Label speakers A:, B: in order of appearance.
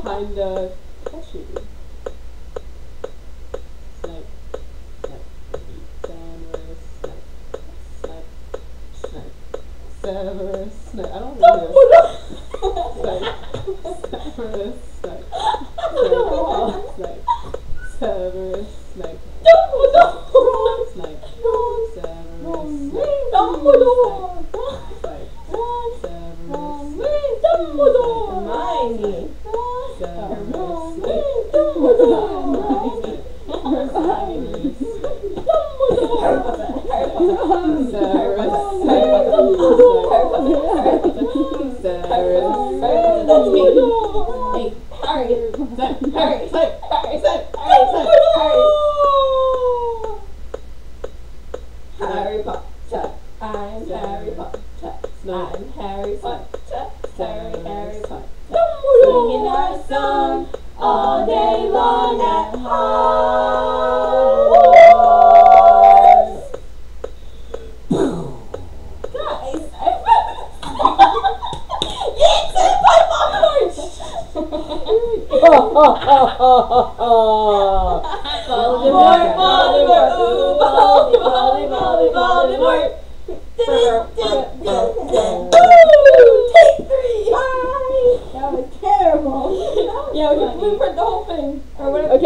A: kinda catchy. Snipe, snipe, Severus Snape. I don't know this. Snipe, Severus Snape. Snipe, Severus Snape. Snipe, Severus Snape. Harry Potter. I'm Harry Potter. I'm Harry Potter. Harry Potter. Singing our song all day long at Hogwarts. Guys, it's in my Hogwarts. Voldemort. Take 3. That was terrible. Yeah, we can blueprint the whole thing. Or whatever. Okay.